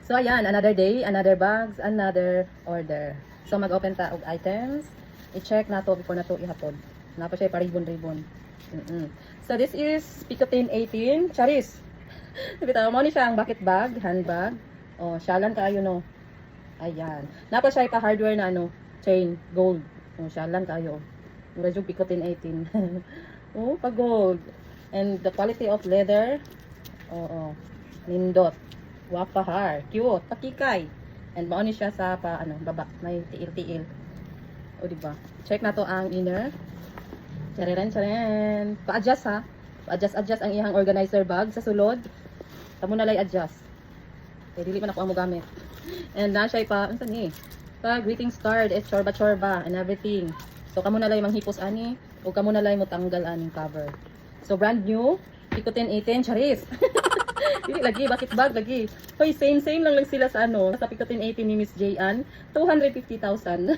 So ayan, another day, another bags, another order. So mag-open ta og items. I-check na to before na to ihapon. Napa siya paribon-ribon. So this is Picotin 18 Charis. Bitaw mo ni siya ang bucket bag, handbag. Oh, syalan kayo no. Ayan. Napa siya pa hardware na ano, chain, gold. Oh, syalan kayo. Mura jud Picotin 18. Oh, pa gold. And the quality of leather. Oo. Nindot. Wapahar. Cute. Pakikay. And mao ni siya sa pa ano, baba. May tiil-tiil. O diba? Check na to ang inner. Charen. Pa-adjust ha. Pa-adjust ang iyang organizer bag sa sulod. Tamo na lay adjust. Kaya dili man ako ang gamit. And na siya pa, ano ni? Pa greetings card, chorba and everything. So kamo na lay manghipos ani o kamo na lay mo tanggal aning cover. So brand new, Picotin 18 Charis. Dili lagi, bucket bag lagi. Hoy, same lang sila sa ano, sa Picotin 18 ni Miss Jayan, 250,000.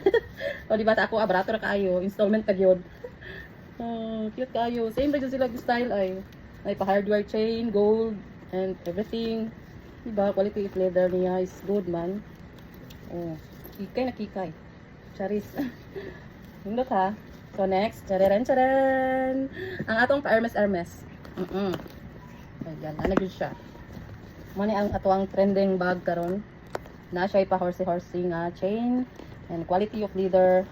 O di ba ta ako abrato ra kaayo, installment ta gyud. Oh, cute kayo. Same lang sila style ay. Ay pa hardware chain, gold and everything. Diba? Quality of leather niya is good man. Oh, kikay na kikay. Charis. Hindot ha. So next, charen. Ang atong pa Hermes. Ayan, ano yun siya. Muna ang atong trending bag karon. Na siya pa horsey nga chain and quality of leather.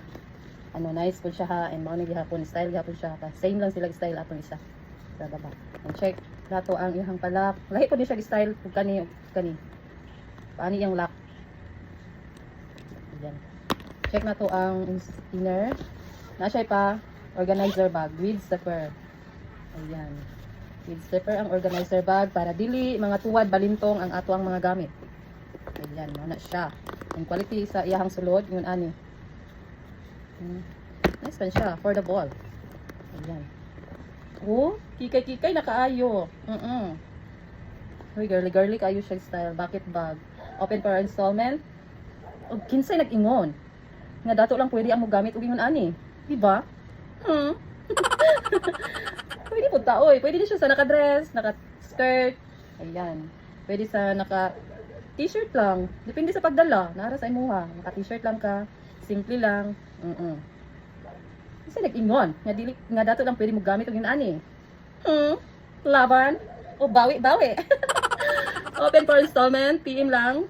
Ano, nice po siya ha. And mga gihapon, style gihapon siya. Same lang sila style atong isa. Sa baba. And check nato ang ihang palak. Lahi po din siya style kung kani. Paano yung lock. Ayan. Check na to ang inner. Na siya pa organizer bag with zipper. Ayan. With zipper ang organizer bag para dili mga tuwad balintong ang ato ang mga gamit. Ayan, na siya. Ang quality sa iyang sulod, yun ani. Nice pa siya for the ball. Ayan. Oh, kikay na kaayo. Uy, girly kaayo siya style. Bucket bag. Open for installment. O, kinsay nag-ingon. Nga dato lang pwede ang mo gamit ug ingon ani. Diba? Pwede po taoy. Pwede din siya sa naka-dress, naka-skirt. Ayan. Pwede sa naka-t-shirt lang. Depende sa pagdala. Nara sa imuha. Naka-t-shirt lang ka. Simple lang. Kasi nag-ingon. Nga dato lang pwede mo gamit ug ingon ani. Laban. O bawi. Open for installment. PM lang.